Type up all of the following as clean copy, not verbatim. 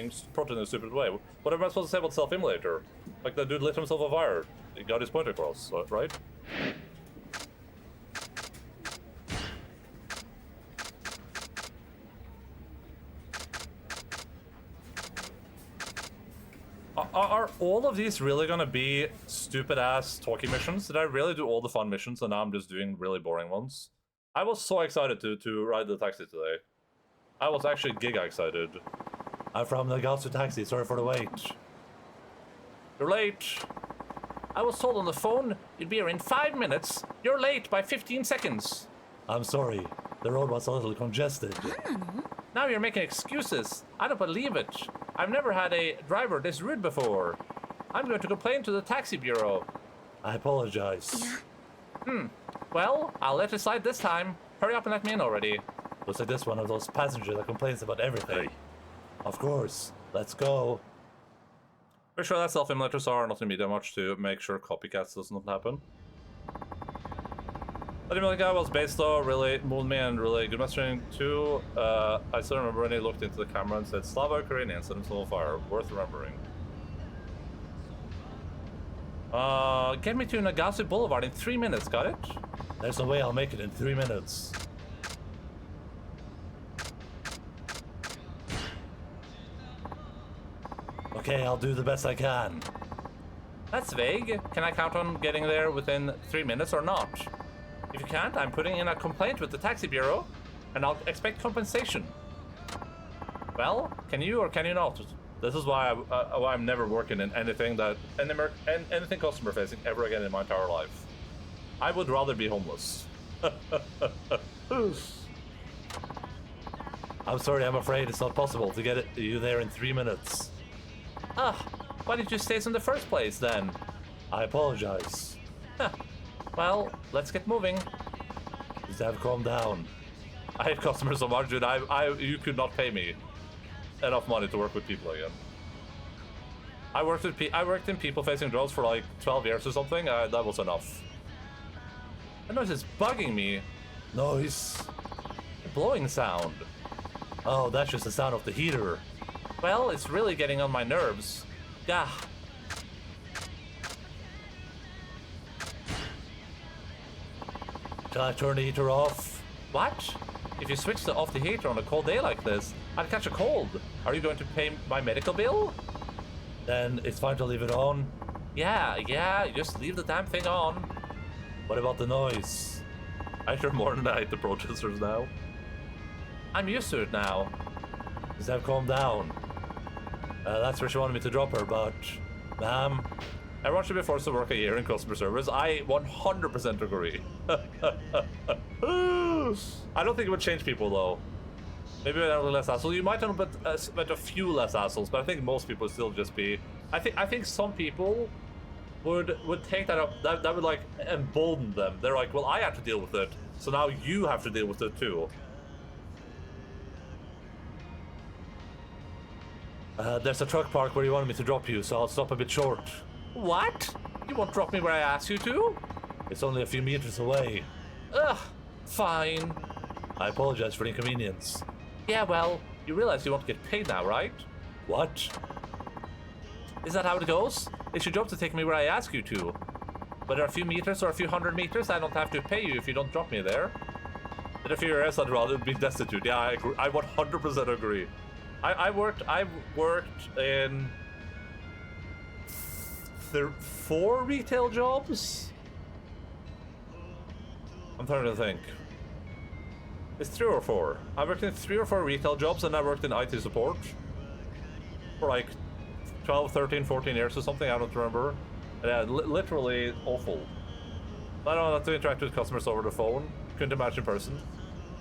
being approached in a stupid way. What am I supposed to say about self-immolator? Like, the dude lit himself on fire. He got his point across, right? Are all of these really gonna be stupid-ass talking missions? Did I really do all the fun missions and now I'm just doing really boring ones? I was so excited to ride the taxi today. I was actually giga excited. I'm from the Yakuza taxi, sorry for the wait. You're late. I was told on the phone you'd be here in 5 minutes. You're late by 15 seconds. I'm sorry. The road was a little congested. Now you're making excuses. I don't believe it. I've never had a driver this rude before. I'm going to complain to the taxi bureau. I apologize. Well, I'll let it slide this time. Hurry up and let me in already. Looks like this one of those passengers that complains about everything. Of course. Let's go. Pretty sure that self-immolators are not going to be that much to make sure copycats doesn't happen. But the guy was based though, really moved me and really good messaging too. I still remember when he looked into the camera and said, Slava Ukrainian, set himself on fire. Worth remembering. Get me to Nagase Boulevard in 3 minutes, got it? There's no way I'll make it in 3 minutes. Okay, I'll do the best I can. That's vague. Can I count on getting there within 3 minutes or not? If you can't, I'm putting in a complaint with the taxi bureau, and I'll expect compensation. Well, can you or can you not? This is why I'm never working in anything anything customer facing ever again in my entire life. I would rather be homeless. I'm sorry, I'm afraid it's not possible to get you there in 3 minutes. Why did you stay in the first place then? I apologize. Well, let's get moving. Just have calm down. I hate customers so much, dude. You could not pay me enough money to work with people again. I worked in people-facing jobs for like 12 years or something. That was enough. The noise is bugging me. Noise. A blowing sound. Oh, that's just the sound of the heater. Well, it's really getting on my nerves. Gah. Shall I turn the heater off? What? If you switch off the heater on a cold day like this, I'd catch a cold. Are you going to pay my medical bill? Then it's fine to leave it on. Yeah, just leave the damn thing on. What about the noise? I hear more than I hate the protesters now. I'm used to it now. Just have calmed down. That's where she wanted me to drop her, but... Ma'am... Everyone should be forced to work a year in customer service. I 100% agree. I don't think it would change people, though. Maybe a little less hassle. You might have met a few less hassles, but I think most people would still just be... I think some people would take that up. That would, like, embolden them. They're like, well, I have to deal with it, so now you have to deal with it, too. There's a truck park where you wanted me to drop you, so I'll stop a bit short. What? You won't drop me where I asked you to? It's only a few meters away. Ugh, fine. I apologize for the inconvenience. Yeah, well, you realize you won't get paid now, right? What? Is that how it goes? It's your job to take me where I ask you to. Whether a few meters or a few 100 meters, I don't have to pay you if you don't drop me there. In a few years, I'd rather be destitute. Yeah, I agree. I 100% agree. I worked in 4 retail jobs? I'm trying to think. It's 3 or 4. I worked in 3 or 4 retail jobs and I worked in IT support for like 12, 13, 14 years or something, I don't remember. Yeah, literally awful. I don't have to interact with customers over the phone. Couldn't imagine in person.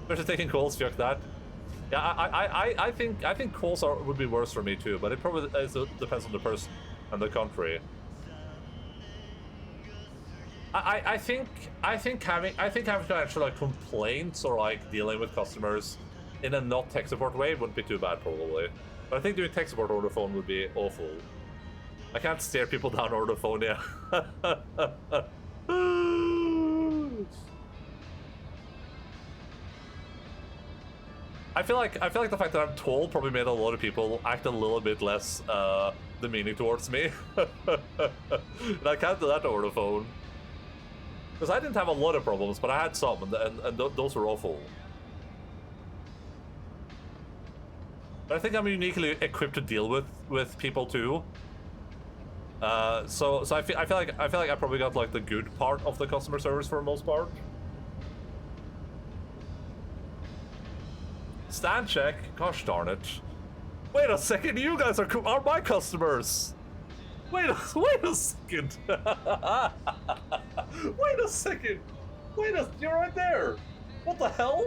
Especially taking calls, fuck that. Yeah, I think calls would be worse for me too, but it probably depends on the person and the country. I think having to actually like complaints or like dealing with customers in a not tech support way wouldn't be too bad probably. But I think doing tech support over the phone would be awful. I can't stare people down over the phone, yeah. I feel like the fact that I'm tall probably made a lot of people act a little bit less demeaning towards me. And I can't do that over the phone. Because I didn't have a lot of problems, but I had some, and those were awful. But I think I'm uniquely equipped to deal with people too. So I feel like I probably got like the good part of the customer service for the most part. Stand check. Gosh darn it! Wait a second, you guys are my customers. Wait a second. Wait a second. You're right there. What the hell?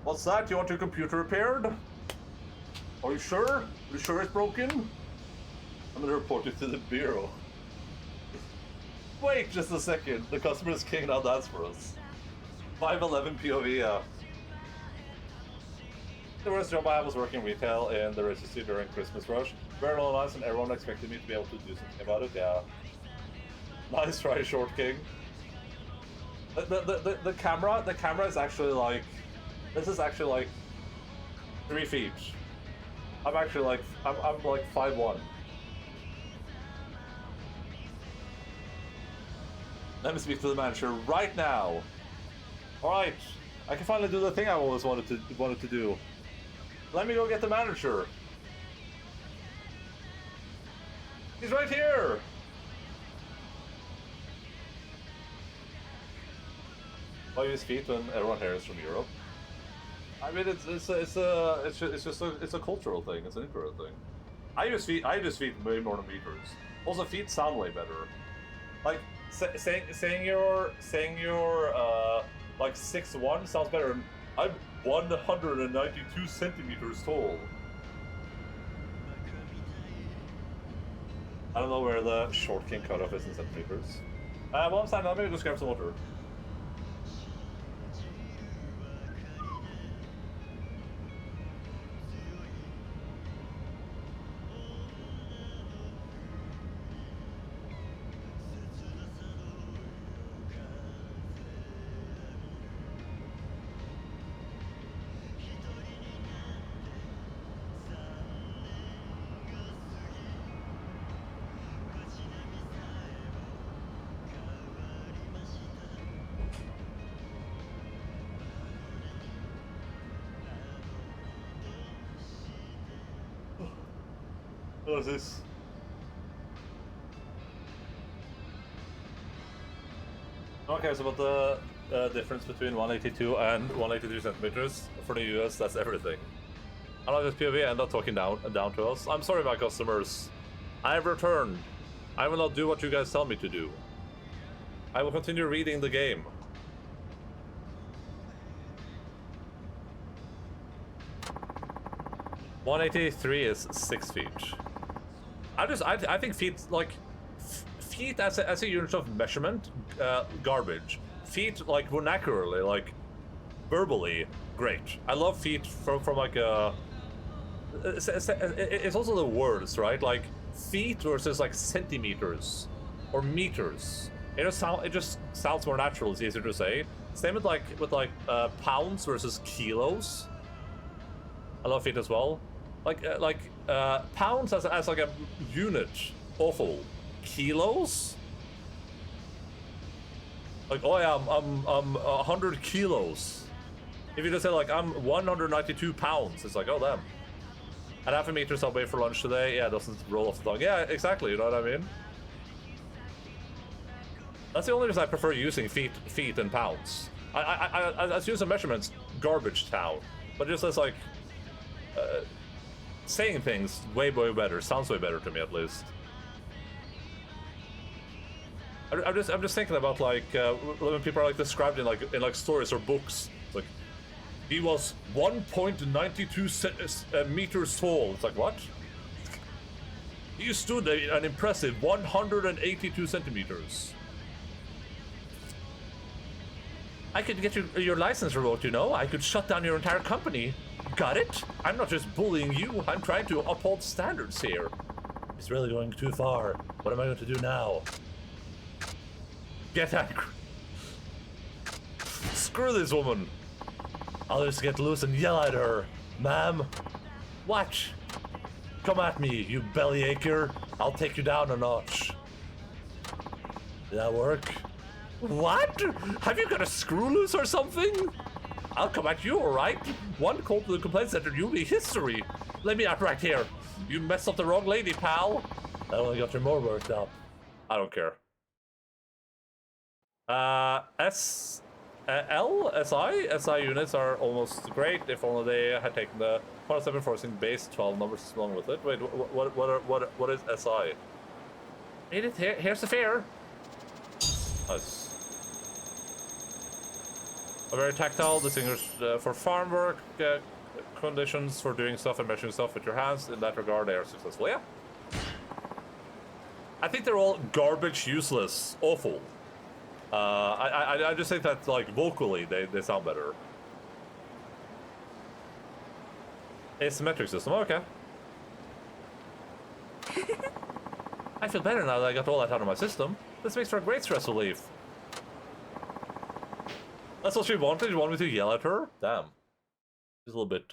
What's that? You want your computer repaired? Are you sure? Are you sure it's broken? I'm gonna report you to the bureau. Wait just a second. The customer is king, now that's for us. 511 POV, yeah. The worst job I had was working retail in the registry during Christmas rush. Very nice, and everyone expected me to be able to do something about it, yeah. Nice try, Short King. The camera is actually like... This is actually like 3 feet. I'm actually like, I'm like 5'1". Let me speak to the manager right now. Alright, I can finally do the thing I always wanted to do. Let me go get the manager. He's right here. Why use feet when everyone here is from Europe? I mean, it's just a cultural thing. It's an intro thing. I use feet way more than meters. Also, feet sound way better. Like saying you're like 6'1" sounds better than I'm 192 centimeters tall. I don't know where the Short King cutoff is in centimeters. While I'm standing up, maybe just grab some water. What is this? Okay, so about the difference between 182 and 182 centimeters for the US, that's everything. I like this POV end up talking down to us. I'm sorry, my customers. I have returned. I will not do what you guys tell me to do. I will continue reading the game. .183 is 6 feet. I think feet, like, feet as a unit of measurement, garbage. Feet, like, vernacularly, like, verbally, great. I love feet from like a... It's also the words, right? Like, feet versus, like, centimeters or meters. It just sounds more natural, it's easier to say. Same with pounds versus kilos. I love feet as well. Pounds as like a unit, awful. Kilos? Like, oh yeah, I'm 100 kilos. If you just say like, I'm 192 pounds, it's like, oh damn. And half a meter subway for lunch today, yeah, it doesn't roll off the tongue. Yeah, exactly, you know what I mean? That's the only reason I prefer using feet and pounds. I use the measurements, garbage town. But just as like, saying things way better, sounds way better to me at least. I'm just thinking about like when people are like described in like stories or books. It's like he was 1.92 meters tall. It's like what? He stood an impressive 182 centimeters. I could get your license revoked, you know? I could shut down your entire company. Got it? I'm not just bullying you, I'm trying to uphold standards here. It's really going too far. What am I going to do now? Get angry. Screw this woman. I'll just get loose and yell at her. Ma'am, watch. Come at me, you bellyacre. I'll take you down a notch. Did that work? What? Have you got a screw loose or something? I'll come at you, alright? One call to the complaint center, you'll be history. Let me out right here. You messed up the wrong lady, pal. That only got you more worked up. I don't care. SI units are almost great. If only they had taken the part 7 forcing base 12 numbers along with it. Wait, what is SI? Made it here. Here's the fare. Nice. A very tactile, distinguished for farm work, conditions for doing stuff and measuring stuff with your hands. In that regard, they are successful. Yeah. I think they're all garbage, useless, awful. I just think that, like, vocally they sound better. Asymmetric system, okay. I feel better now that I got all that out of my system. This makes for a great stress relief. That's what she wanted. You want me to yell at her? Damn. She's a little bit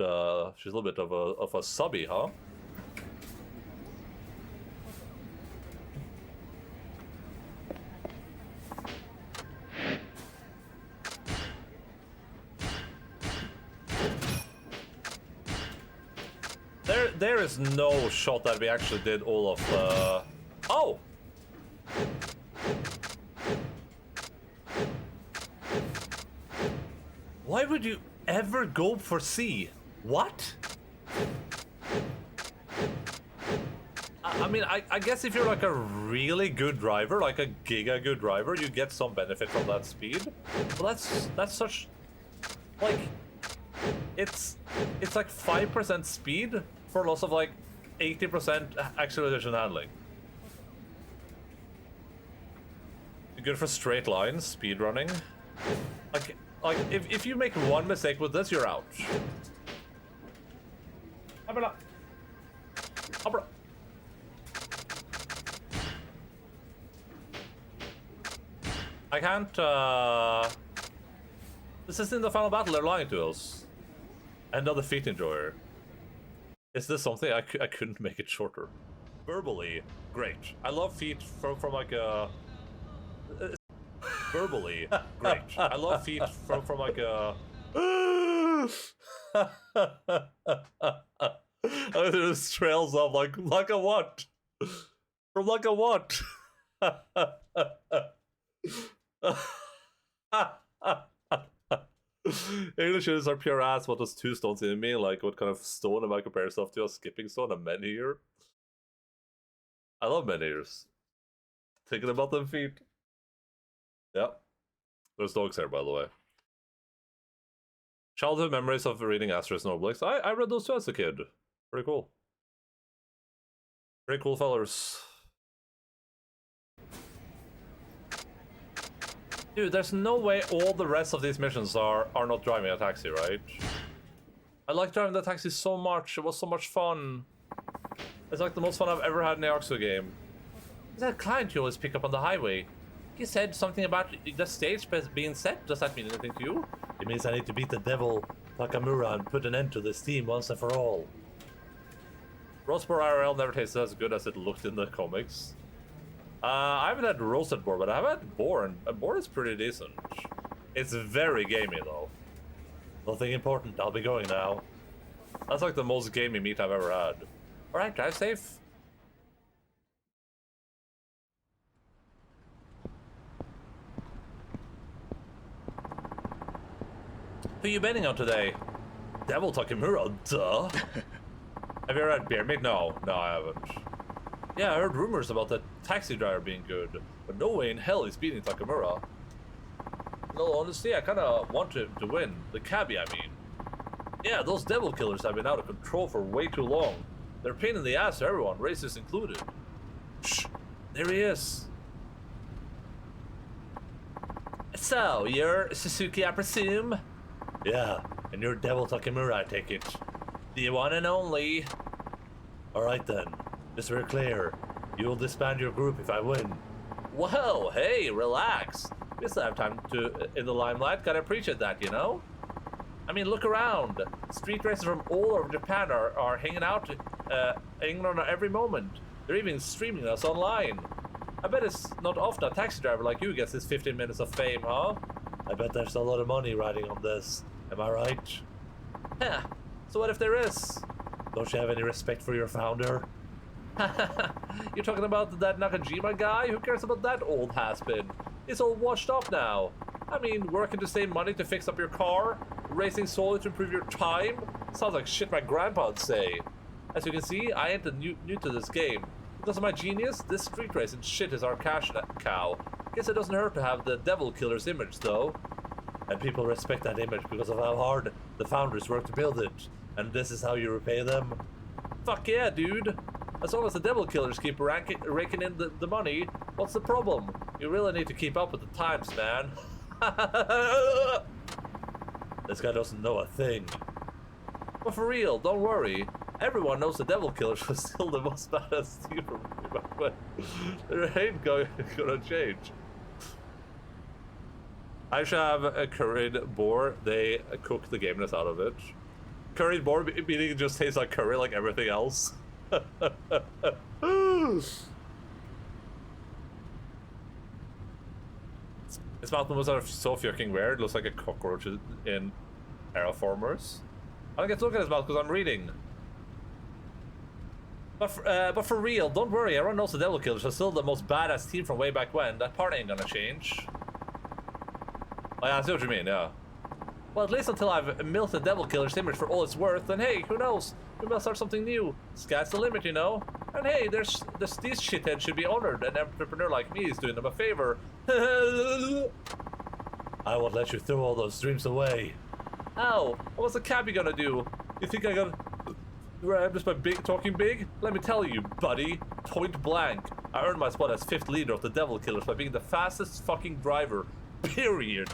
of a subby, huh? There is no shot that we actually did all of the... Oh! Why would you ever go for C? What? I mean, I guess if you're like a really good driver, like a giga good driver, you get some benefit from that speed. But that's such... Like... It's like 5% speed for loss of like 80% acceleration handling. Good for straight lines, speed running. Like if you make one mistake with this, you're out. I can't. This isn't the final battle. They're lying to us. Another feat enjoyer. Is this something I couldn't make it shorter? Verbally, great. I love feet from like a... Verbally, great. I love feet from like a... It just trails up like a what? From like a what? English units are pure ass. What does 2 stones in mean? Like, what kind of stone am I compare stuff to? A skipping stone? A menhir? I love menhirs. Thinking about them feet. Yeah. There's dogs here, by the way. Childhood memories of reading Asterix and Obelix. I read those too as a kid. Pretty cool. Pretty cool fellers. Dude, there's no way all the rest of these missions are not driving a taxi, right? I like driving the taxi so much. It was so much fun. It's like the most fun I've ever had in a Yakuza game. Is that client you always pick up on the highway? He said something about the stage being set. Does that mean anything to you? It means I need to beat the devil, Takamura, and put an end to this team once and for all. Roast boar IRL never tasted as good as it looked in the comics. I haven't had roasted boar, but I have had boar, and boar is pretty decent. It's very gamey, though. Nothing important, I'll be going now. That's like the most gamey meat I've ever had. Alright, drive safe. Who you betting on today? Devil Takamura, duh. Have you ever had beer meat? No, I haven't. Yeah, I heard rumors about the taxi driver being good, but no way in hell he's beating Takamura. No, honestly, I kinda want him to win. The cabbie, I mean. Yeah, those devil killers have been out of control for way too long. They're a pain in the ass to everyone, racists included. Shh, there he is. So, you're Suzuki, I presume? Yeah, and you're Devil Takamura, I take it. The one and only. Alright then, just very clear. You will disband your group if I win. Well, hey, relax. We still have time to in the limelight. Gotta appreciate that, you know? I mean, look around. Street racers from all over Japan are hanging out, hanging on every moment. They're even streaming us online. I bet it's not often a taxi driver like you gets his 15 minutes of fame, huh? I bet there's a lot of money riding on this. Am I right? Huh. So what if there is? Don't you have any respect for your founder? You're talking about that Nakajima guy? Who cares about that old has-been? He's all washed up now. I mean, working to save money to fix up your car? Racing solely to improve your time? Sounds like shit my grandpa'd say. As you can see, I ain't new to this game. Because of my genius, this street racing shit is our cash cow. Guess it doesn't hurt to have the devil killer's image, though. And people respect that image because of how hard the founders worked to build it. And this is how you repay them? Fuck yeah, dude. As long as the devil killers keep raking in the money, what's the problem? You really need to keep up with the times, man. This guy doesn't know a thing. But for real, don't worry. Everyone knows the devil killers was still the most badass team from back when. There ain't gonna change. I should have a curried boar. They cook the gameness out of it. Curried boar meaning it just tastes like curry like everything else. His mouth was so fucking weird. It looks like a cockroach in terraformers. I don't get to look at his mouth because I'm reading. But for real, don't worry. Everyone knows the devil killers are still the most badass team from way back when. That part ain't gonna change. Oh yeah, I see what you mean, yeah. Well, at least until I've milked the devil killer's image for all it's worth, and hey, who knows? We must start something new. Sky's the limit, you know? And hey, these shitheads should be honored. An entrepreneur like me is doing them a favor. I won't let you throw all those dreams away. Ow, what's the cabbie gonna do? You think I got grabbed just by talking big? Let me tell you, buddy, point blank. I earned my spot as 5th leader of the devil killers by being the fastest fucking driver, period.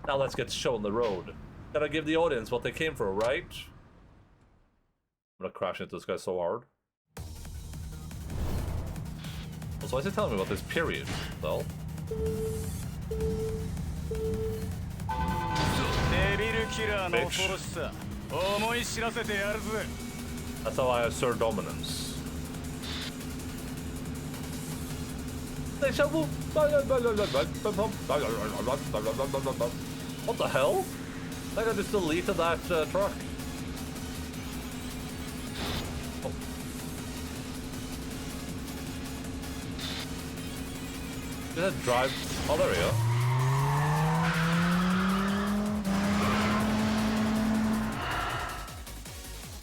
Now let's get shown the road. Gotta give the audience what they came for, right? I'm gonna crash into this guy so hard. Also, why is he telling me about this period? Well. Bitch. That's how I assert dominance. What the hell? I think I just deleted that truck. Oh. Did it drive? Oh, there we go.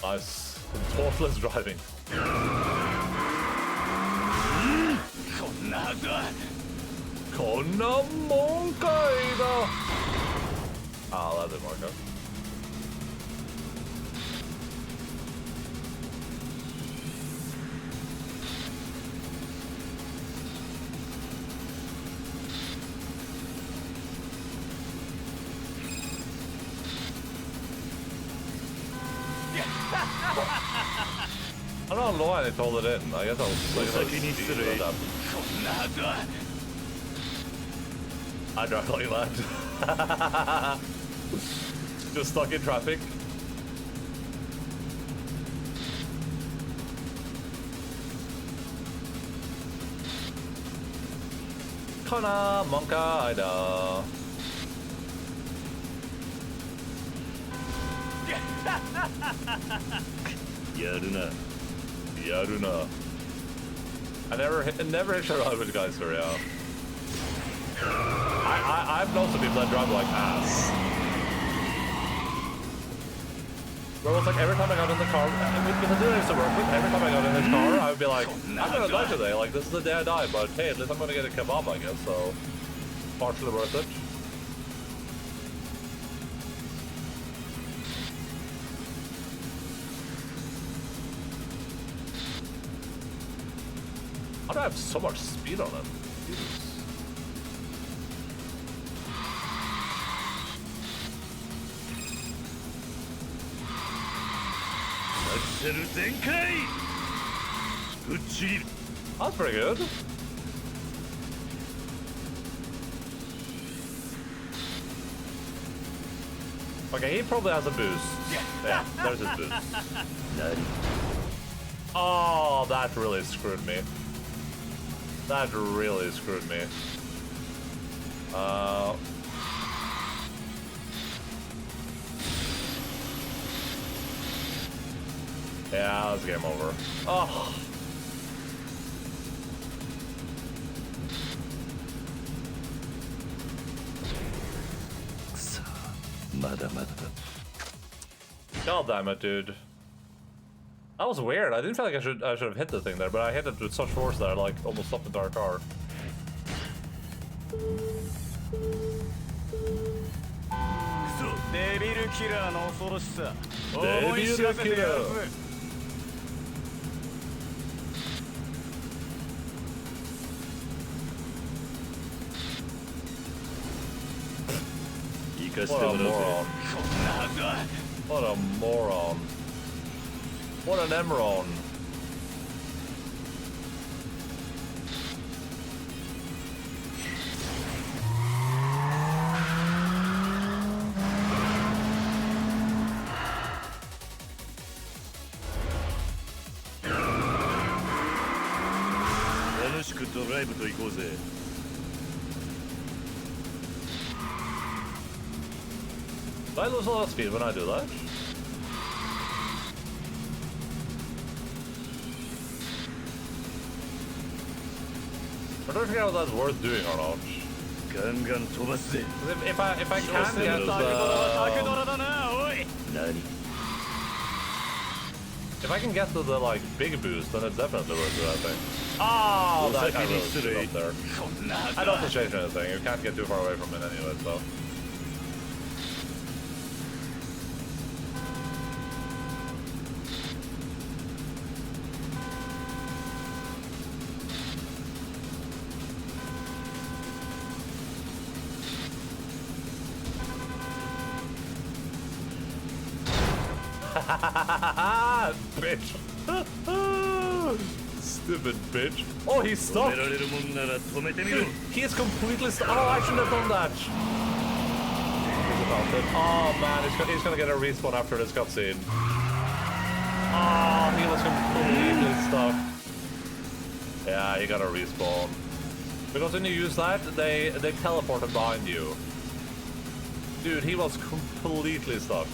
Nice. Thoughtless driving. Ah, that didn't work out. I don't know why they told it in. I guess I'll speed up. I drive like that. Just stuck in traffic. Kana Monkaida. Yaruna. Yaruna. I never hit a ride with guys for real. I've known some people that drive like ass. Bro, it's like every time I got in the car, because I used to work with, every time I got in his car, I would be like, I'm gonna die today, like this is the day I die, but hey, at least I'm gonna get a kebab, I guess, so partially worth it. How do I have so much speed on him? Jesus. That's pretty good. Okay, he probably has a boost. Yeah, there's his boost. Oh, that really screwed me. That really screwed me. Yeah, that's game over. Oh. God damn it, dude. That was weird. I didn't feel like I should have hit the thing there, but I hit it with such force that I like almost stopped the entire car. Devil killerの恐ろしさ。思い知らせてやるぜ。What a moron. What a moron. What an emeron. Do I lose a lot of speed when I do that? I don't figure out if that's worth doing or not. If I can get if I can get the like big boost, then it's definitely worth it, I think. Oh, that guy really stood up there. I don't have to change anything. You can't get too far away from it anyway, so. Bitch. Stupid bitch. Oh, he's stuck. He is completely stuck. Oh, I shouldn't have done that. Oh man, he's gonna get a respawn after this cutscene. Oh, he was completely stuck. Yeah, he got a respawn. Because when you use that, they teleport him behind you. Dude, he was completely stuck.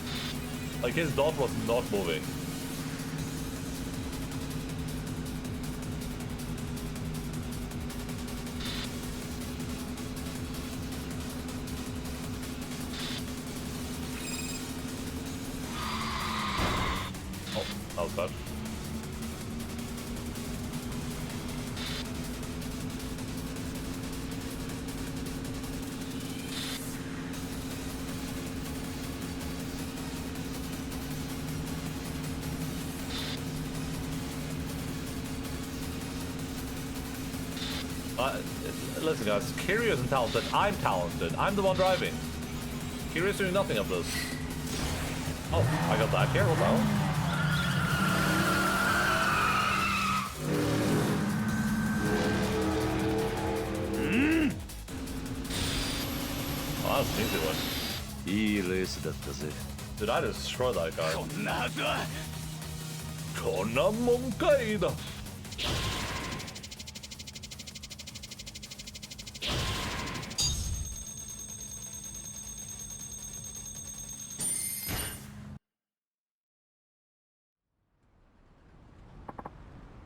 Like, his dot was not moving. Oh, that was bad. Listen guys, Kiryu isn't talented, I'm talented. I'm the one driving. Kiryu's doing nothing of this. Oh, I got that here, hold on. Oh, that's an easy one. Dude, I destroyed that guy. Konamonkaida!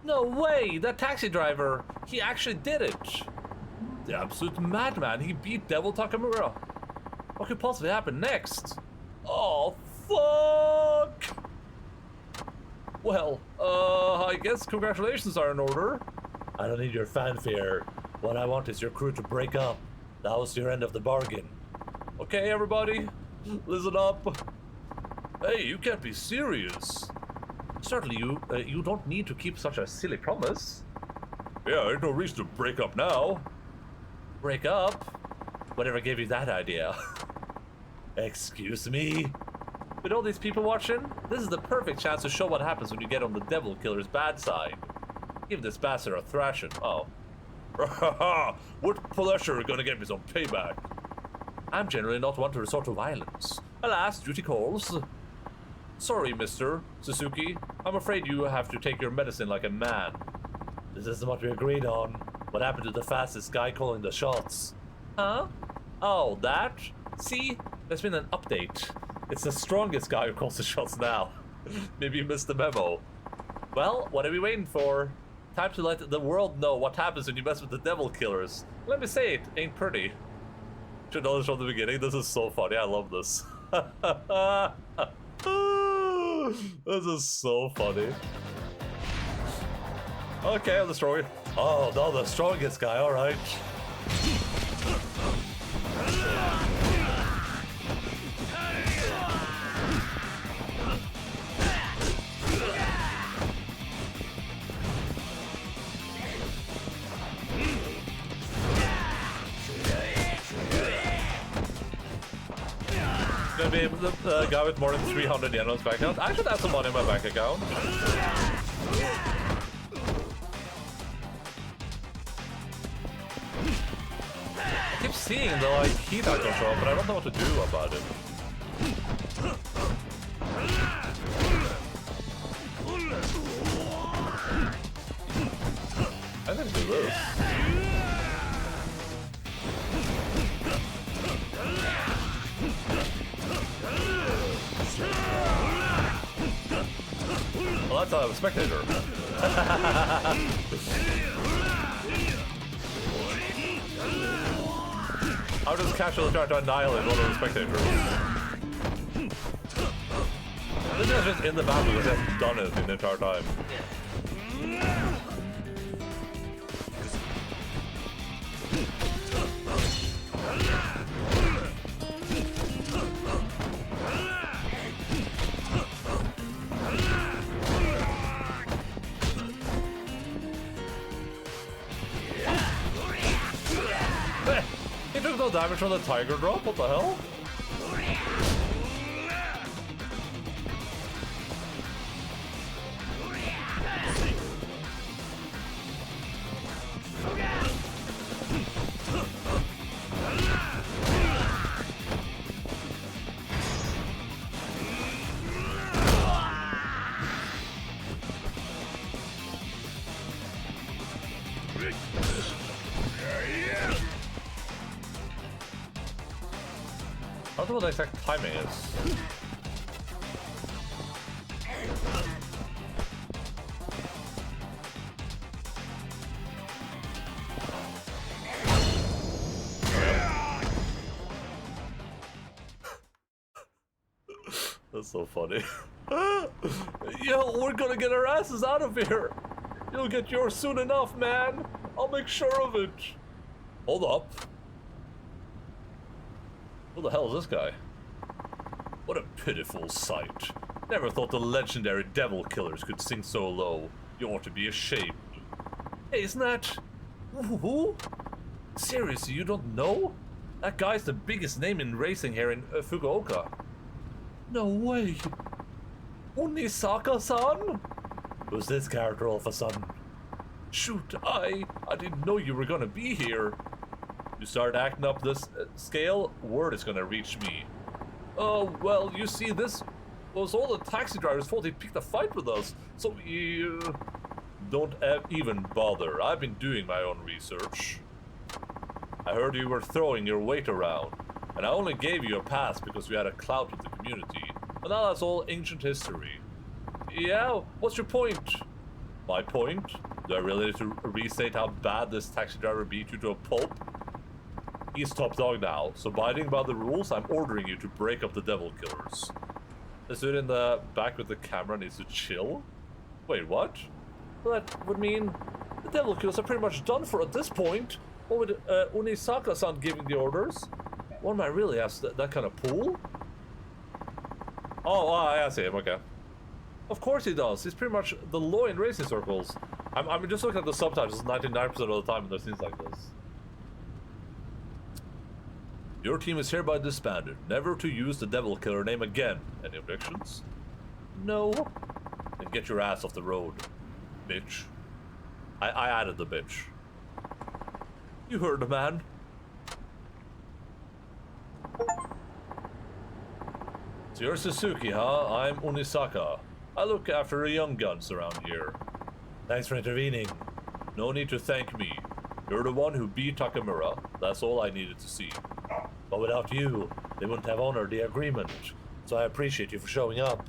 No way! That taxi driver, he actually did it! The absolute madman, he beat Devil Takamura. What could possibly happen next? Oh, fuck! Well, I guess congratulations are in order. I don't need your fanfare. What I want is your crew to break up. That was your end of the bargain. Okay, everybody, listen up. Hey, you can't be serious. Certainly, you don't need to keep such a silly promise. Yeah, there's no reason to break up now. Break up? Whatever gave you that idea? Excuse me? With all these people watching, this is the perfect chance to show what happens when you get on the Devil Killer's bad side. Give this bastard a thrashing. Oh. With pleasure, gonna get me some payback. I'm generally not one to resort to violence, Alas, duty calls. Sorry, Mr. Suzuki. I'm afraid you have to take your medicine like a man. This isn't what we agreed on. What happened to the fastest guy calling the shots? Huh? Oh, that? See? There's been an update. It's the strongest guy who calls the shots now. Maybe you missed the memo. Well, what are we waiting for? Time to let the world know what happens when you mess with the devil killers. Let me say it, ain't pretty. Should know this from the beginning. This is so funny. I love this. This is so funny. Okay, I'm the strongest. Oh, no, the strongest guy. All right. Gonna be the guy with more than 300 yen on his bank account. I should have some money in my bank account. I keep seeing the like heat icon show up, but I don't know what to do about it. I think do this. Well, that's a spectator. I'll just casually try to annihilate one of the spectators. This guy's just in the battle because he hasn't done it the entire time. He took no damage from the tiger drop? What the hell? I don't know what the exact timing is. That's so funny. Yo, we're gonna get our asses out of here. You'll get yours soon enough, man. I'll make sure of it. Hold up. Who the hell is this guy? What a pitiful sight. Never thought the legendary devil killers could sink so low. You ought to be ashamed. Hey, isn't that... Who? Seriously, you don't know? That guy's the biggest name in racing here in Fukuoka. No way. Unisaka-san? Who's this character all of a sudden? Shoot, I didn't know you were gonna be here. You start acting up this scale, word is gonna reach me. Oh, well, you see, this was all the taxi driver's fault. He picked a fight with us. So you don't even bother. I've been doing my own research. I heard you were throwing your weight around, and I only gave you a pass because we had a clout with the community. But now that's all ancient history. Yeah, what's your point? My point? Do I really need to restate how bad this taxi driver beat you to a pulp? He's top dog now, so abiding by the rules, I'm ordering you to break up the devil killers. This dude in the back with the camera needs to chill? Wait, what? Well, that would mean the devil killers are pretty much done for at this point. What would Unisaka-san giving the orders? One might really have that kind of pull? Oh, I see him, okay. Of course he does. He's pretty much the law in racing circles. I'm just looking at the subtitles 99% of the time in there's scenes like this. Your team is hereby disbanded, never to use the devil killer name again. Any objections? No. Then get your ass off the road, bitch. I added the bitch. You heard the man. So you're Suzuki, huh? I'm Unisaka. I look after the young guns around here. Thanks for intervening. No need to thank me. You're the one who beat Takamura. That's all I needed to see. But without you, they wouldn't have honored the agreement. So I appreciate you for showing up.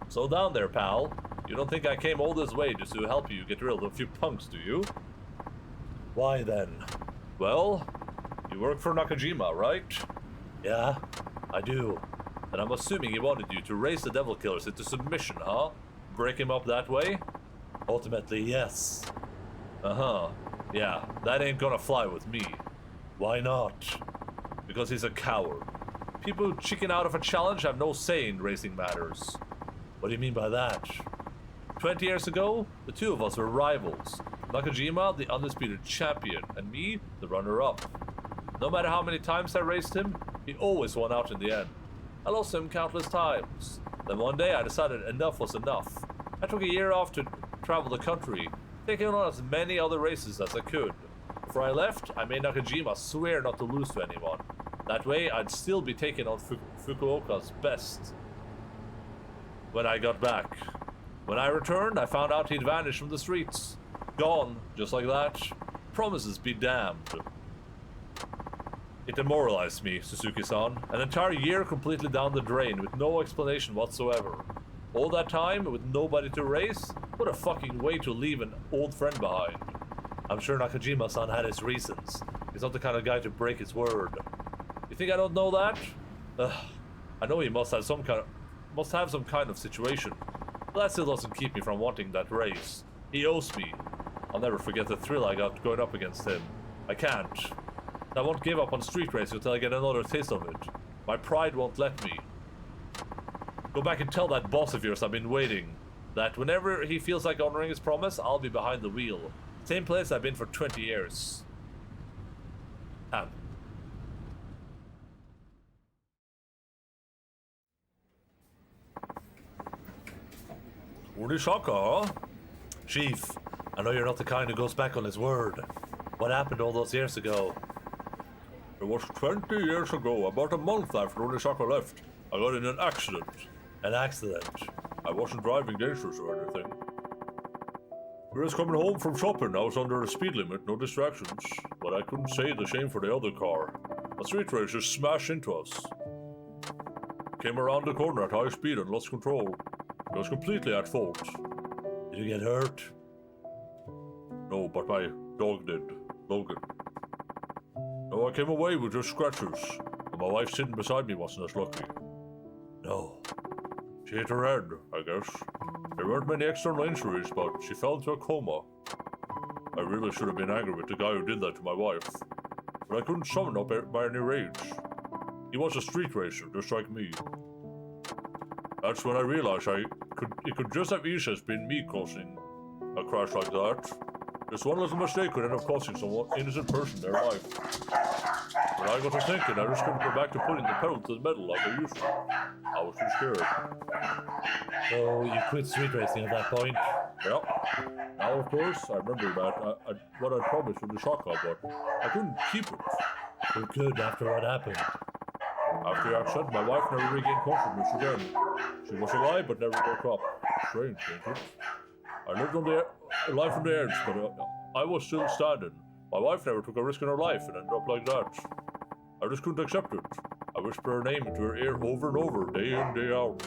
Slow down there, pal. You don't think I came all this way just to help you get rid of a few punks, do you? Why then? Well, you work for Nakajima, right? Yeah, I do. And I'm assuming he wanted you to raise the Devil Killers into submission, huh? Break him up that way? Ultimately, yes. Uh-huh. Yeah, that ain't gonna fly with me. Why not? Because he's a coward. People who chicken out of a challenge have no say in racing matters. What do you mean by that? 20 years ago, the two of us were rivals. Nakajima, the undisputed champion, and me, the runner-up. No matter how many times I raced him, he always won out in the end. I lost him countless times. Then one day I decided enough was enough. I took a year off to travel the country, taking on as many other races as I could. Before I left, I made Nakajima swear not to lose to anyone. That way, I'd still be taking on Fukuoka's best. When I got back. When I returned, I found out he'd vanished from the streets. Gone, just like that. Promises be damned. It demoralized me, Suzuki-san. An entire year completely down the drain with no explanation whatsoever. All that time with nobody to race? What a fucking way to leave an old friend behind. I'm sure Nakajima-san had his reasons. He's not the kind of guy to break his word. You think I don't know that? I know he must have some kind of situation. But that still doesn't keep me from wanting that race. He owes me. I'll never forget the thrill I got going up against him. I can't. I won't give up on street racing until I get another taste of it. My pride won't let me. Go back and tell that boss of yours I've been waiting. That whenever he feels like honoring his promise, I'll be behind the wheel. Same place I've been for 20 years. Ham. Unisaka, huh? Chief, I know you're not the kind who goes back on his word. What happened all those years ago? It was 20 years ago, about a month after Unisaka left. I got in an accident. An accident? I wasn't driving dangerous or anything. We were just coming home from shopping. I was under the speed limit, no distractions. But I couldn't say the same for the other car. A street racer smashed into us. Came around the corner at high speed and lost control. I was completely at fault. Did you get hurt? No, but my dog did. Logan. No, I came away with just scratches. And my wife sitting beside me wasn't as lucky. No. She hit her head, I guess. There weren't many external injuries, but she fell into a coma. I really should have been angry with the guy who did that to my wife. But I couldn't summon up by any rage. He was a street racer, just like me. That's when I realized it could just have easily been me causing a crash like that. Just one little mistake could end up costing some innocent person their life. But I got to thinking I just couldn't go back to putting the pedal to the metal like I used to. I was too scared. So you quit street racing at that point? Yeah. Now of course I remember that what I promised with the shotgun, but I couldn't keep it. You could after what happened. After the accident, my wife never regained consciousness again. She was alive but never woke up. Strange, ain't it? I lived on the life on the edge, but I was still standing. My wife never took a risk in her life and ended up like that. I just couldn't accept it. I whispered her name into her ear over and over, day in, day out.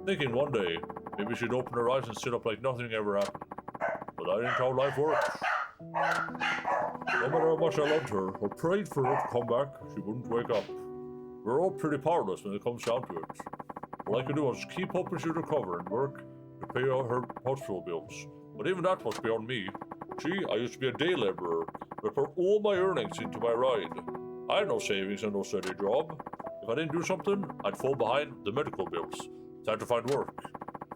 Thinking one day, maybe she'd open her eyes and sit up like nothing ever happened. But that ain't how life works. No matter how much I loved her, or prayed for her to come back, she wouldn't wake up. We're all pretty powerless when it comes down to it. All I could do was keep hoping she'd recover and work to pay all her hospital bills. But even that was beyond me. I used to be a day laborer, but put all my earnings into my ride. I had no savings and no steady job. If I didn't do something, I'd fall behind the medical bills. Time to find work.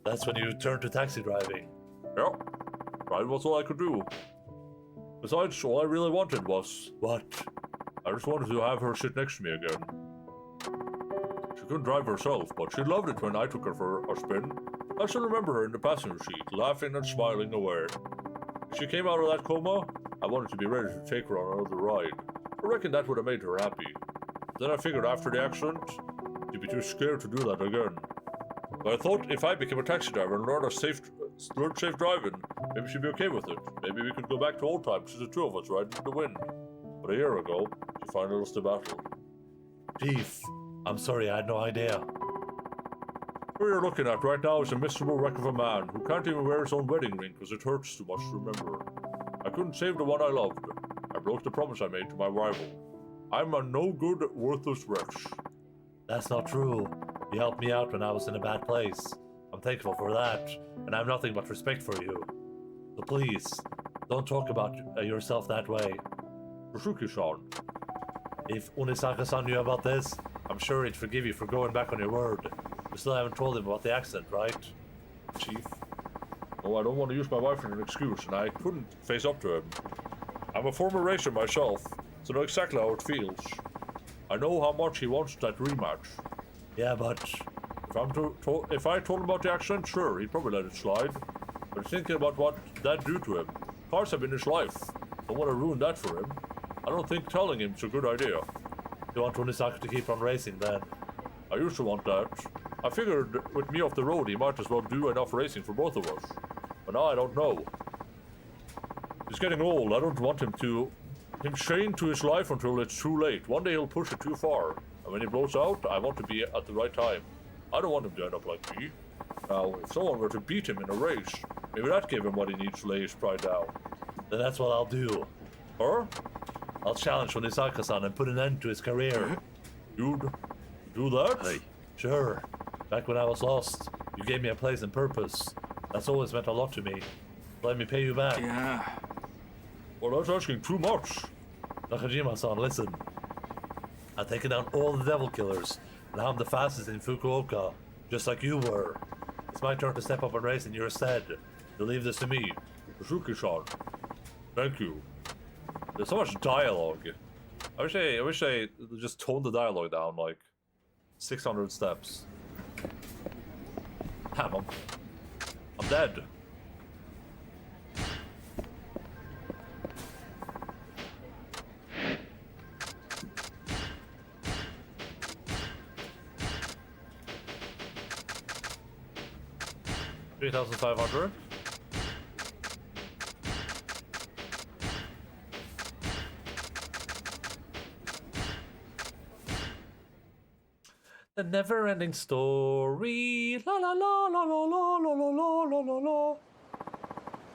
That's when you turned to taxi driving. Yeah, that was all I could do. Besides, all I really wanted was... What? I just wanted to have her sit next to me again. She couldn't drive herself, but she loved it when I took her for a spin. I still remember her in the passenger seat, laughing and smiling away. If she came out of that coma, I wanted to be ready to take her on another ride. I reckon that would have made her happy. Then I figured after the accident, He'd be too scared to do that again. But I thought if I became a taxi driver and learned safe driving, maybe she'd be okay with it. Maybe we could go back to old times, just the two of us riding in the wind. But a year ago, she finally lost the battle. Chief, I'm sorry, I had no idea. What you're looking at right now is a miserable wreck of a man who can't even wear his own wedding ring because it hurts too much to remember. I couldn't save the one I loved. I broke the promise I made to my rival. I'm a no-good, worthless wretch. That's not true. You helped me out when I was in a bad place. I'm thankful for that, and I have nothing but respect for you. So please, don't talk about yourself that way. Fusuki-san. If Unisaka-san knew about this, I'm sure he'd forgive you for going back on your word. You still haven't told him about the accident, right? Chief? Oh, I don't want to use my wife as an excuse, and I couldn't face up to him. I'm a former racer myself, so I know exactly how it feels. I know how much he wants that rematch. Yeah, but if I told him about the accident, sure, he'd probably let it slide. But thinking about what that do to him, cars have been his life. Don't want to ruin that for him. I don't think telling him is a good idea. You want Unisaka to keep on racing then? I used to want that. I figured with me off the road, he might as well do enough racing for both of us. But now I don't know. He's getting old. I don't want him chained to his life until it's too late. One day he'll push it too far. And when he blows out, I want to be at the right time. I don't want him to end up like me. Now, if someone were to beat him in a race, maybe that gave him what he needs to lay his pride down. Then that's what I'll do. Huh? I'll challenge Unisaka-san and put an end to his career. You'd do that? Hey. Sure. Back when I was lost, you gave me a place and purpose. That's always meant a lot to me. Let me pay you back. Yeah. Well, that's asking too much. Nakajima-san, listen. I've taken down all the devil killers, and I'm the fastest in Fukuoka, just like you were. It's my turn to step up and race in your stead. You leave this to me. Suzuki-san. Thank you. There's so much dialogue. I wish they just toned the dialogue down like 600 steps. Damn, I'm dead. $3,500. The never-ending story. La la la la la la la la la la la la.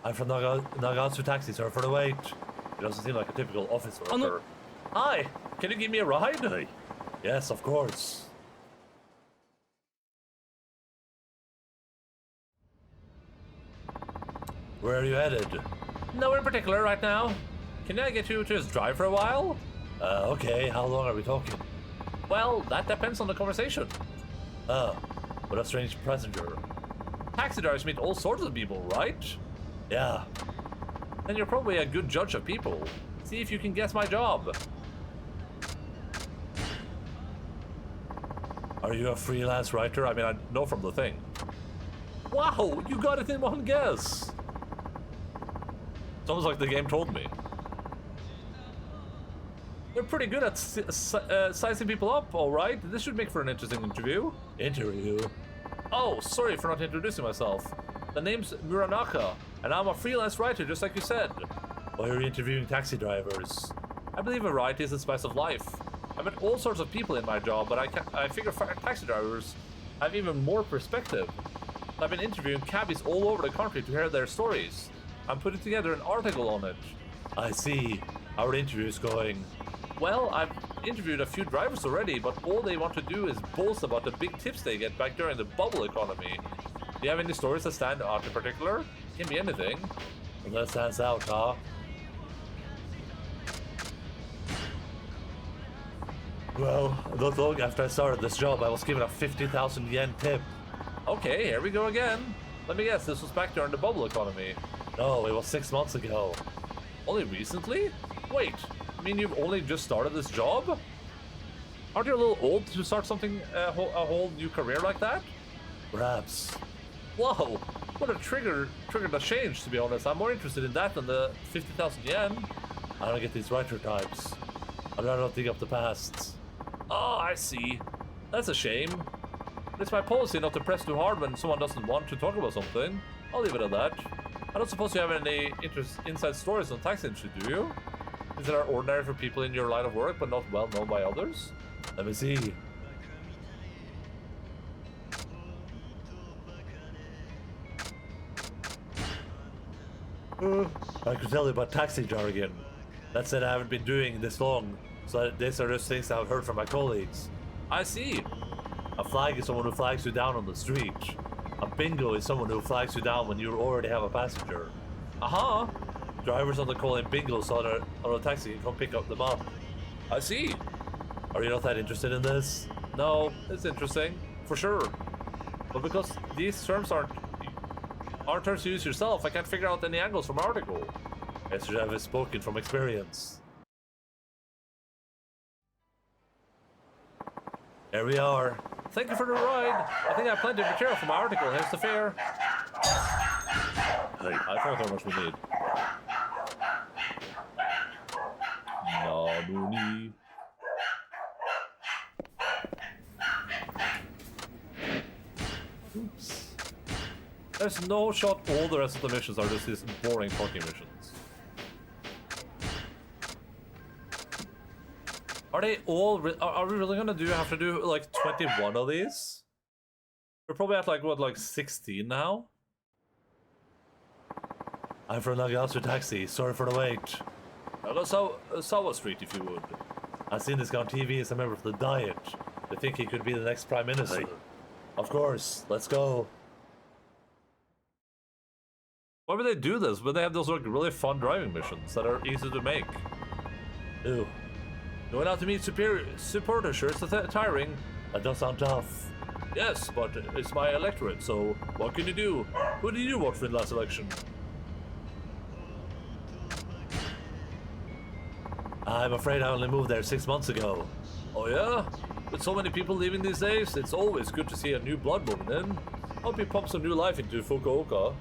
I'm from Nagatsu Taxi, sir, for the wait. It doesn't seem like a typical office worker. Hi, can you give me a ride? Hey. Yes, of course. Where are you headed? Nowhere in particular right now. Can I get you to his drive for a while? Okay. How long are we talking? Well, that depends on the conversation. Oh, what a strange passenger. Taxi drivers meet all sorts of people, right? Yeah. Then you're probably a good judge of people. See if you can guess my job. Are you a freelance writer? I mean, I know from the thing. Wow, you got it in one guess. It's almost like the game told me. They're pretty good at sizing people up, alright? This should make for an interesting interview. Interview? Oh, sorry for not introducing myself. The name's Muranaka, and I'm a freelance writer, just like you said. Why are you interviewing taxi drivers? I believe variety is the spice of life. I've met all sorts of people in my job, but I figure taxi drivers have even more perspective. I've been interviewing cabbies all over the country to hear their stories. I'm putting together an article on it. I see. How are the interviews going? Well, I've interviewed a few drivers already, but all they want to do is boast about the big tips they get back during the bubble economy. Do you have any stories that stand out in particular? It can be anything. Well, that stands out, huh? Well, not long after I started this job, I was given a 50,000 yen tip. Okay, here we go again. Let me guess, this was back during the bubble economy. No, it was 6 months ago. Only recently? Wait, you mean you've only just started this job? Aren't you a little old to start something, a whole new career like that? Perhaps. Whoa, what a triggered a change, to be honest. I'm more interested in that than the 50,000 yen. I don't get these writer types. I'd rather not dig up the past. Oh, I see. That's a shame. It's my policy not to press too hard when someone doesn't want to talk about something. I'll leave it at that. I don't suppose you have any inside stories on tax industry, do you? Is that ordinary for people in your line of work, but not well known by others? Let me see. I could tell you about taxi jargon. That said, I haven't been doing this long, so these are just things I've heard from my colleagues. I see. A flag is someone who flags you down on the street. A bingo is someone who flags you down when you already have a passenger. Aha! Drivers on the call in bingos on a taxi can come pick up the up. I see. Are you not that interested in this? No, it's interesting, for sure. But because these terms aren't terms you use yourself, I can't figure out any angles from article. I should have spoken from experience. There we are. Thank you for the ride. I think I have plenty of material for my article. Here's the fare. Hey, I forgot how much we need. Nani. Oops. There's no shot all the rest of the missions are just these boring talking missions. Are they all are we really gonna have to do like 21 of these? We're probably at like what, like 16 now? I'm from Nagasu Taxi, sorry for the wait. Sawa Street if you would. I've seen this guy on TV as a member of the Diet. They think he could be the next Prime Minister. Hey. Of course, let's go. Why would they do this when they have those like really fun driving missions that are easy to make? Ew. Going out to meet supporters sure is tiring. That does sound tough. Yes, but it's my electorate, so what can you do? Who did you vote for in the last election? I'm afraid I only moved there 6 months ago. Oh yeah? With so many people leaving these days, it's always good to see a new blood moving in. Hope you pump some new life into Fukuoka.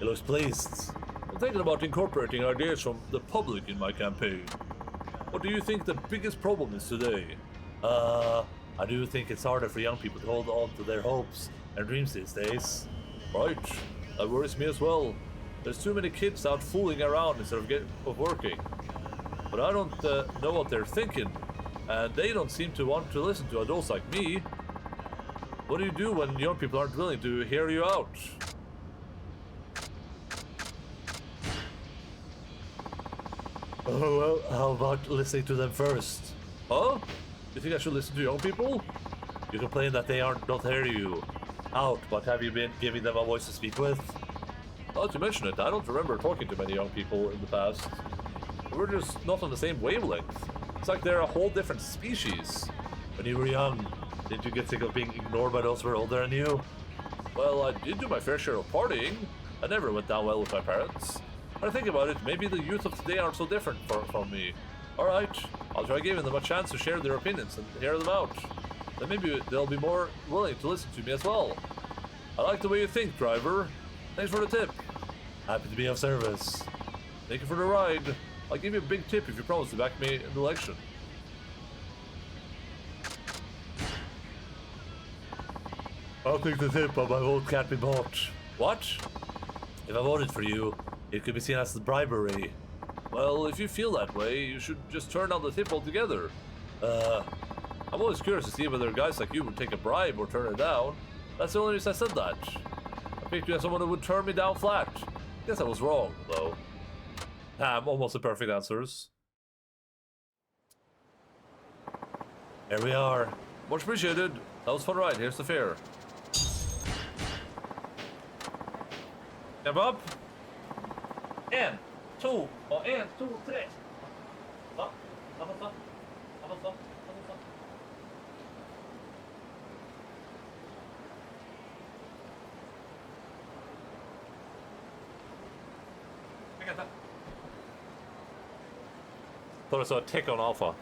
He looks pleased. I'm thinking about incorporating ideas from the public in my campaign. What do you think the biggest problem is today? I do think it's harder for young people to hold on to their hopes and dreams these days. Right, that worries me as well. There's too many kids out fooling around instead of working. But I don't know what they're thinking, and they don't seem to want to listen to adults like me. What do you do when young people aren't willing to hear you out? Oh, well, how about listening to them first? Huh? You think I should listen to young people? You complain that they don't hear you out, but have you been giving them a voice to speak with? Now that you mention it, I don't remember talking to many young people in the past. We're just not on the same wavelength. It's like they're a whole different species. When you were young, didn't you get sick of being ignored by those who were older than you? Well, I did do my fair share of partying. I never went down well with my parents. When I think about it, maybe the youth of today aren't so different from me. Alright, I'll try giving them a chance to share their opinions and hear them out. Then maybe they'll be more willing to listen to me as well. I like the way you think, driver. Thanks for the tip. Happy to be of service. Thank you for the ride. I'll give you a big tip if you promise to back me in the election. I'll take the tip, but my vote can't be bought. What? If I voted for you, it could be seen as bribery. Well, if you feel that way, you should just turn down the tip altogether. I'm always curious to see whether guys like you would take a bribe or turn it down. That's the only reason I said that. I picked you as someone who would turn me down flat. Guess I was wrong, though. Almost the perfect answers. Here we are. Much appreciated. That was fun ride. Here's the fare. Jump up. En, två, och en, två, tre. Va? Avanza. Thought I saw a tick on Alpha.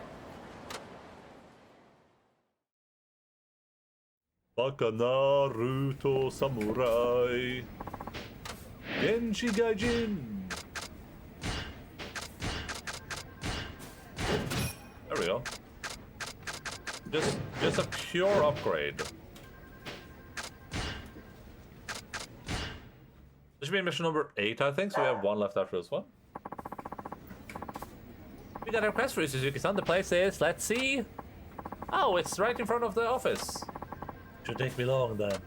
Baka Naruto Samurai. Genshi Gaijin. There we go. Just a pure upgrade. This should be mission number 8, I think, so we have 1 left after this one. We got a request for Suzuki-san. The place is, let's see. Oh, it's right in front of the office. Should take me long then.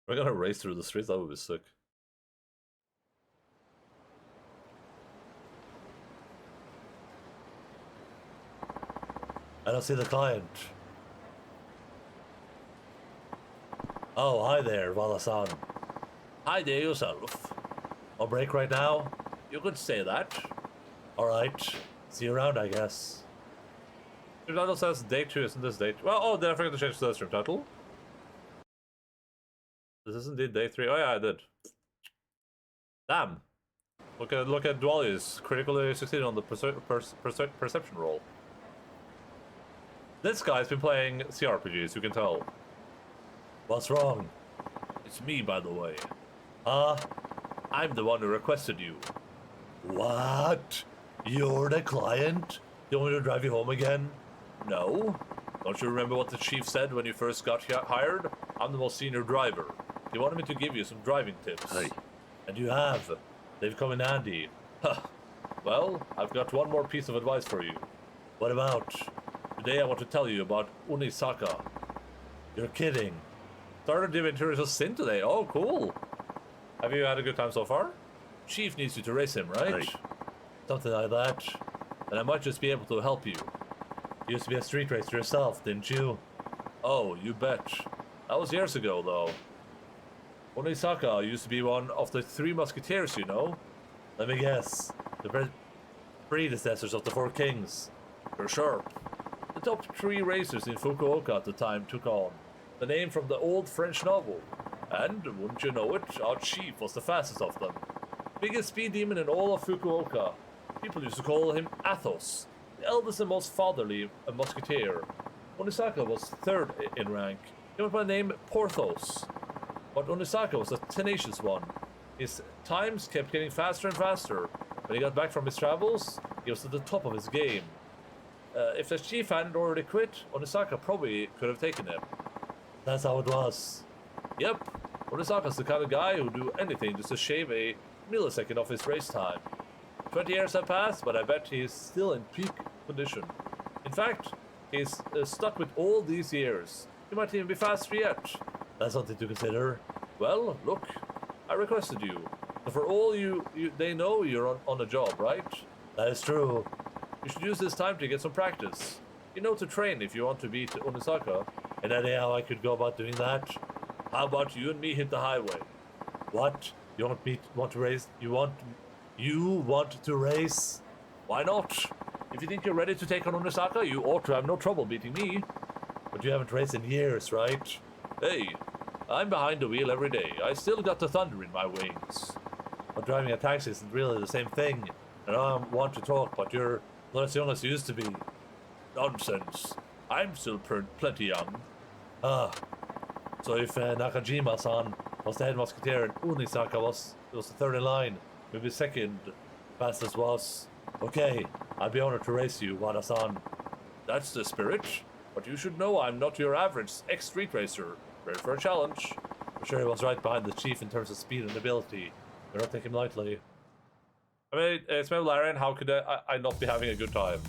We're gonna race through the streets, that would be sick. I don't see the client. Oh, hi there, Wala-san. Hi there yourself. On break right now? You could say that. Alright. See you around, I guess. Your title says day 2, isn't this day 2? Well, oh, did I forget to change the stream title? This is indeed day 3. Oh yeah, I did. Damn. Look at Dwali's critically succeeded on the perception roll. This guy's been playing CRPGs, you can tell. What's wrong? It's me, by the way. I'm the one who requested you. What? You're the client? You want me to drive you home again? No. Don't you remember what the chief said when you first got hired? I'm the most senior driver. He wanted me to give you some driving tips. Hey. And you have. They've come in handy. Huh. Well, I've got one more piece of advice for you. What about? Today I want to tell you about Unisaka. You're kidding. Started doing Imperial Sin today. Oh, cool. Have you had a good time so far? Chief needs you to race him, right? Hey. Something like that. And I might just be able to help you. You used to be a street racer yourself, didn't you? Oh, you bet. That was years ago, though. Unisaka used to be one of the 3 musketeers, you know? Let me guess. The predecessors of the 4 kings. You're sharp. The top 3 racers in Fukuoka at the time took on the name from the old French novel. And, wouldn't you know it, our chief was the fastest of them. Biggest speed demon in all of Fukuoka. People used to call him Athos, the eldest and most fatherly musketeer. Unisaka was 3rd in rank. He went by the name Porthos. But Unisaka was a tenacious one. His times kept getting faster and faster. When he got back from his travels, he was at the top of his game. If the chief hadn't already quit, Unisaka probably could have taken him. That's how it was. Yep, Unisaka's the kind of guy who'd do anything just to shave a millisecond off his race time. 20 years have passed, but I bet he's still in peak condition. In fact, he's stuck with all these years. He might even be faster yet. That's something to consider. Well, look, I requested you. So for all they know you're on a job, right? That is true. You should use this time to get some practice. You know to train if you want to beat Unisaka. And idea how I could go about doing that? How about you and me hit the highway? What? You want to race? You want to race? Why not? If you think you're ready to take on Unisaka, you ought to have no trouble beating me. But you haven't raced in years, right? Hey, I'm behind the wheel every day. I still got the thunder in my wings. But driving a taxi isn't really the same thing. I don't want to talk, but you're not as young as you used to be. Nonsense. I'm still plenty young. So if Nakajima-san was the head musketeer and Unisaka was the 3rd in line, maybe 2nd fastest was. Okay, I'd be honored to race you, Wada-san. That's the spirit. But you should know I'm not your average ex-street racer. Ready for a challenge. I'm sure he was right behind the chief in terms of speed and ability. Do not take him lightly. I mean, it's Larian, how could I not be having a good time?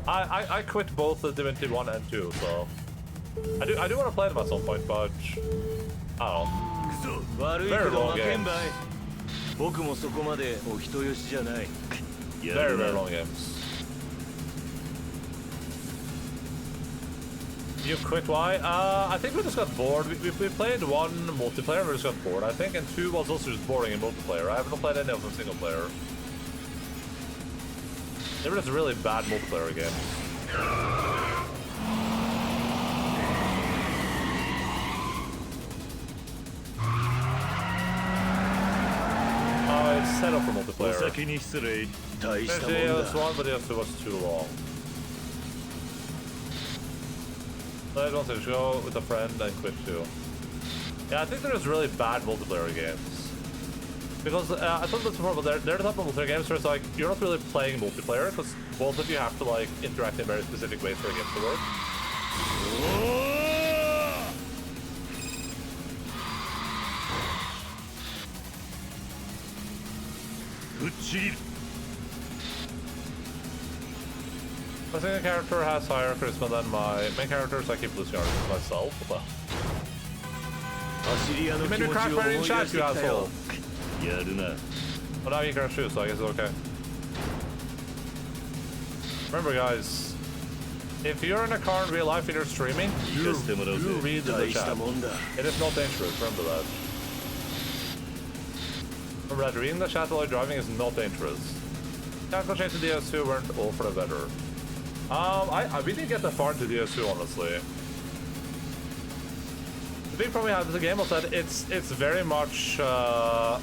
I quit both the Divinity 1 and 2, so... I do want to play them at some point, but... I don't know. Very long games. Very, very long games. You quit, why? I think we just got bored. We played 1 multiplayer and we just got bored, I think, and 2 was also just boring in multiplayer. I haven't played any of them single player. They were just really bad multiplayer games. It's set up for multiplayer. There's one, but the other was too long. So I don't think go with a friend and quit too. Yeah, I think they're just really bad multiplayer games. Because I thought this before, but they're the type of multiplayer games where it's like you're not really playing multiplayer because both of you have to like interact in very specific ways for a game to work. My second character has higher charisma than my main character, so I keep losing arguments myself. But you made me crash my own chat, you asshole. But now you crash too, so I guess it's okay. Remember, guys, if you're in a car in real life and you're streaming, you read the chat. It is not dangerous, remember that. Remember that reading the chat while you're driving is not dangerous. Can't change the DS2 weren't all for the better. We didn't get that far into DS2, honestly. The big problem we had with the game was that it's very much a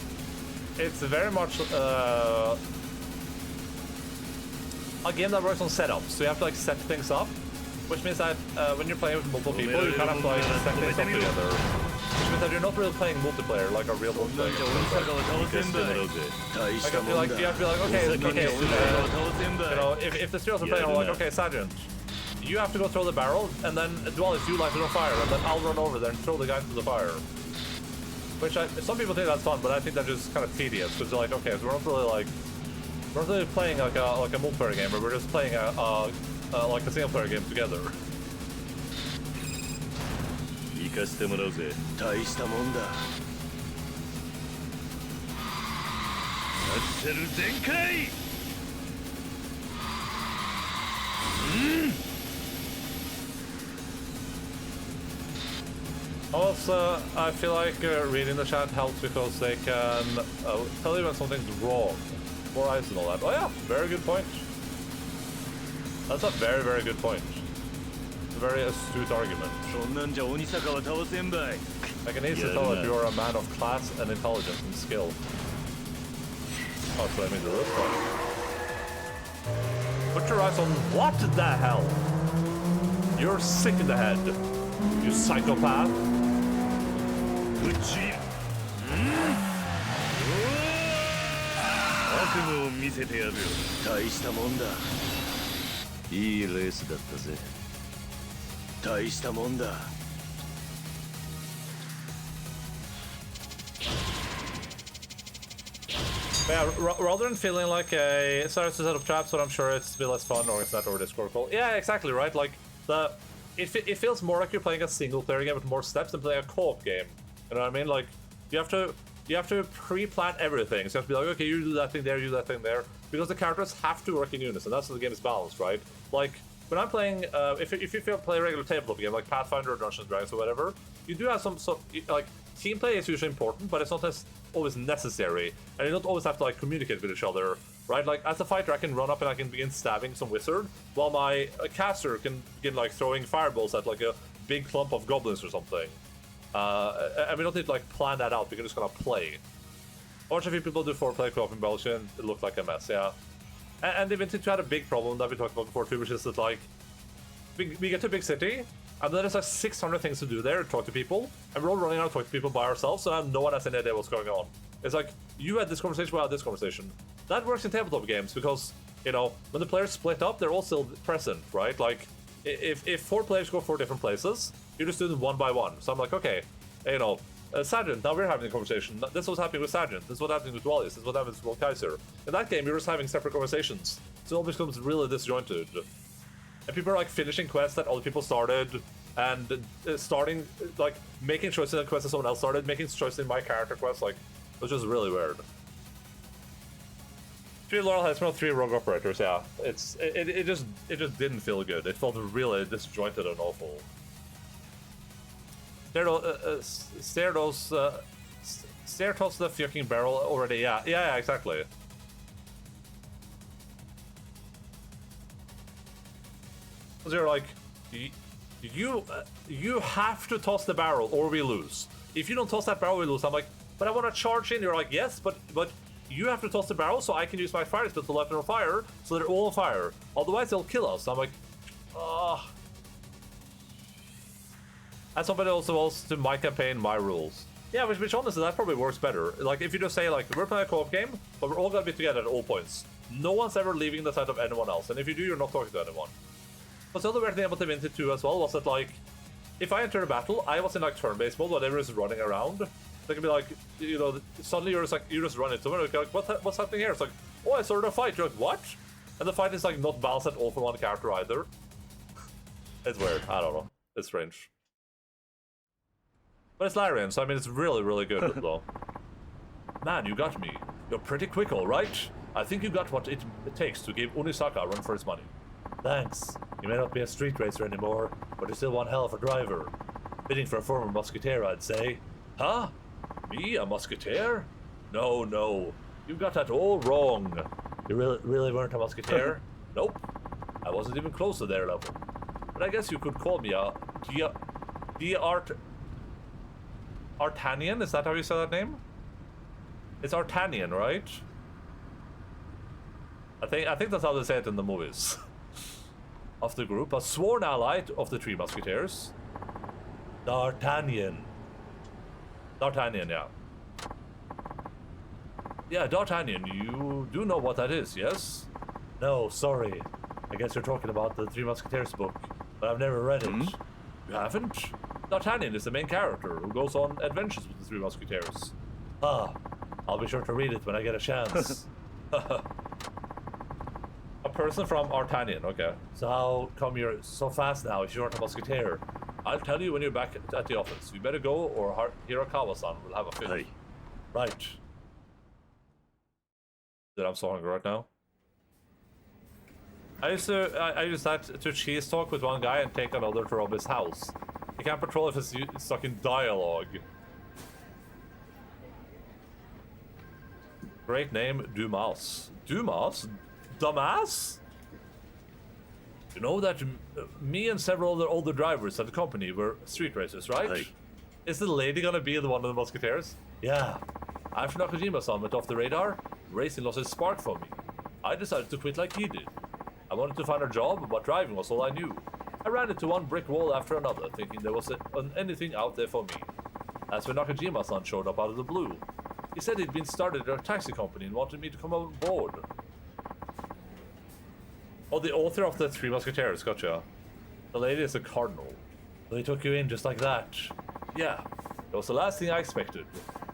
game that works on setups. So you have to like set things up, which means that when you're playing with multiple people, you kind of have to like set things up together. Which means that you're not really playing multiplayer like a real multiplayer game. Like, you have to be like, okay, you know, if the students are playing, I'm like, okay, Sergeant, you have to go throw the barrel, and then Dualis, you light it on fire, and then I'll run over there and throw the guy into the fire. Which some people think that's fun, but I think that's just kind of tedious, because they're like, okay, so we're not really playing like a multiplayer game, but we're just playing like a single player game together. Also, I feel like reading the chat helps because they can tell you when something's wrong. More ice and all that. Oh yeah, very good point. That's a very, very good point. A very astute argument. I can easily tell that you are a man of class and intelligence and skill. Oh, so let me do this one. Put your eyes on what the hell? You're sick in the head, you psychopath. Yeah, rather than feeling like a sorry to set up traps, but I'm sure it's a bit less fun, or it's not over Discord call. Yeah, exactly right. Like it feels more like you're playing a single player game with more steps than playing a co-op game. You know what I mean? Like you have to pre-plan everything. So you have to be like, okay, you do that thing there, you do that thing there, because the characters have to work in unison. That's how the game is balanced, right? Like when I'm playing, if you play a regular tabletop game like Pathfinder or Dungeons and Dragons or whatever, you do have some like team play is usually important, but it's not always necessary, and you don't always have to like communicate with each other, right? Like as a fighter, I can run up and I can begin stabbing some wizard, while my caster can begin like throwing fireballs at like a big clump of goblins or something. And we don't need to like plan that out. We can just gonna play. I watch a few people do 4-player co-op in Belgium. It looked like a mess, yeah. And even since we had a big problem that we talked about before too, which is that like we get to a big city, and then there's like 600 things to do there, talk to people, and we're all running around talking to people by ourselves, so no one has any idea what's going on. It's like, you had this conversation, we had this conversation. That works in tabletop games, because, you know, when the players split up, they're all still present, right? Like, if 4 players go 4 different places, you just do them one by one. So I'm like, okay, you know, Sergeant, now we're having a conversation. This is what's happening with Sergeant, this is what's happening with Wallis, this is what happens with Kaiser. In that game, you're just having separate conversations. So it all becomes really disjointed. And people are like finishing quests that other people started, and starting, like, making choices in quests that someone else started, making choices in my character quests, like, it was just really weird. 3 Laurel has 3 rogue operators, yeah. It just didn't feel good. It felt really disjointed and awful. Stare toss the fucking barrel already, yeah, exactly. Because you're like, you have to toss the barrel or we lose. If you don't toss that barrel, we lose. I'm like, but I want to charge in. You're like, yes, but you have to toss the barrel so I can use my fire spell to light it on fire, so they're all on fire. Otherwise, they'll kill us. I'm like, And somebody also wants to my campaign, my rules. Yeah, which honestly, that probably works better. Like, if you just say, like, we're playing a co-op game, but we're all gonna be together at all points. No one's ever leaving the sight of anyone else, and if you do, you're not talking to anyone. But the other weird thing about Divinity 2 as well was that, like, if I enter a battle, I was in, like, turn-based mode, whatever is running around. They can be like, you know, suddenly you're just, like, you just run into it, like, what's happening here? It's like, oh, I started a fight. You're like, what? And the fight is, like, not balanced at all for one character either. It's weird. I don't know. It's strange. But it's Larian, so I mean, it's really, really good, though. Man, you got me. You're pretty quick, all right? I think you got what it takes to give Unisaka a run for his money. Thanks. You may not be a street racer anymore, but you're still one hell of a driver. Fitting for a former musketeer, I'd say. Huh? Me, a musketeer? No, no. You got that all wrong. You really weren't a musketeer? Nope. I wasn't even close to their level. But I guess you could call me a Artanian? Is that how you say that name? It's Artanian, right? I think that's how they say it in the movies. Of the group, a sworn ally of the Three Musketeers. D'Artagnan. D'Artagnan, yeah. Yeah, D'Artagnan, you do know what that is, yes? No, sorry. I guess you're talking about the Three Musketeers book, but I've never read it. You haven't? D'Artagnan is the main character who goes on adventures with the Three Musketeers. Ah, I'll be sure to read it when I get a chance. A person from Artanian, okay. So how come you're so fast now if you aren't a musketeer? I'll tell you when you're back at the office. You better go or Hirakawa-san will have a fit. Hey. Right. That I'm so hungry right now. I used to cheese talk with one guy and take another to rob his house. You can't patrol if it's stuck in dialogue. Great name, Dumas. Dumas? Dumbass? You know that me and several other older drivers at the company were street racers, right? Hey. Is the lady gonna be the one of the musketeers? Yeah. After Nakajima-san went off the radar, racing lost its spark for me. I decided to quit like he did. I wanted to find a job, but driving was all I knew. I ran into one brick wall after another, thinking there was anything out there for me. That's when Nakajima-san showed up out of the blue. He said he'd been started a taxi company and wanted me to come on board. Oh, the author of the Three Musketeers, gotcha. The lady is a cardinal. They took you in just like that. Yeah, it was the last thing I expected.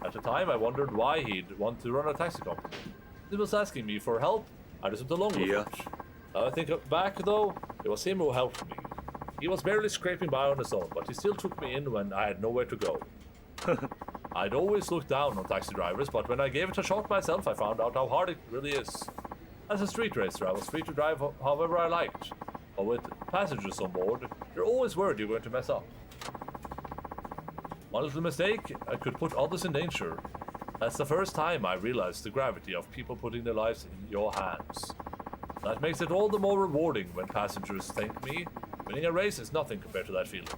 At the time, I wondered why he'd want to run a taxi company. He was asking me for help. I just went along with it. Now I think back, though, it was him who helped me. He was barely scraping by on his own, but he still took me in when I had nowhere to go. I'd always looked down on taxi drivers, but when I gave it a shot myself, I found out how hard it really is. As a street racer, I was free to drive however I liked. But with passengers on board, you're always worried you're going to mess up. One little mistake, I could put others in danger. That's the first time I realized the gravity of people putting their lives in your hands. That makes it all the more rewarding when passengers thank me. Winning a race is nothing compared to that feeling.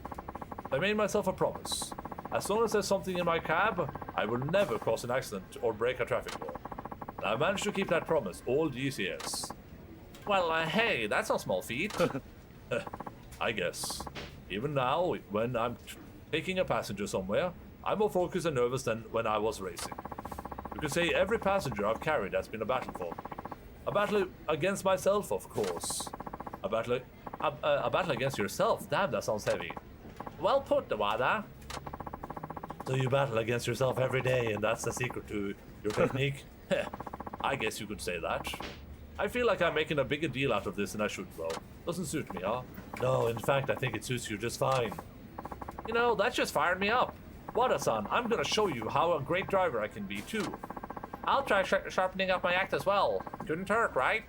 I made myself a promise. As long as there's something in my cab, I will never cause an accident or break a traffic law. And I managed to keep that promise all these years. Well, hey, that's a small feat. I guess. Even now, when I'm taking a passenger somewhere, I'm more focused and nervous than when I was racing. You could say every passenger I've carried has been a battle for me. A battle against myself, of course. A battle against yourself? Damn, that sounds heavy. Well put, Dewada. So you battle against yourself every day, and that's the secret to your technique? I guess you could say that. I feel like I'm making a bigger deal out of this than I should, though. Doesn't suit me, huh? No, in fact, I think it suits you just fine. You know, that just fired me up. Wada-san, I'm gonna show you how a great driver I can be, too. I'll try sharpening up my act as well. Couldn't hurt, right?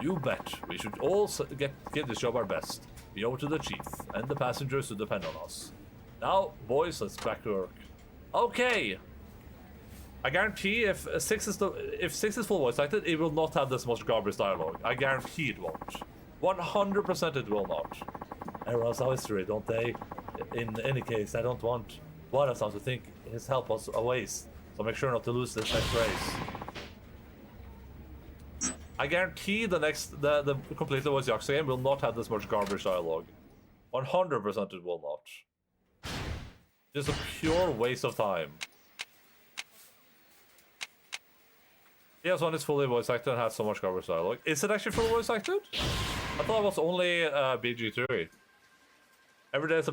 You bet. We should all give this job our best. We owe it to the chief, and the passengers who depend on us. Now, boys, let's back to work. Okay. I guarantee if 6 is full voice acted, it will not have this much garbage dialogue. I guarantee it won't. 100% it will not. Everyone's our history, don't they? In any case, I don't want Wada-san to think his help was a waste, so make sure not to lose this next race. I guarantee the completely voice Yakuza game will not have this much garbage dialogue. 100% it will not. Just a pure waste of time. PS1 is fully voice acted and has so much garbage dialogue. Is it actually fully voice acted? I thought it was only BG3. Every day is a bad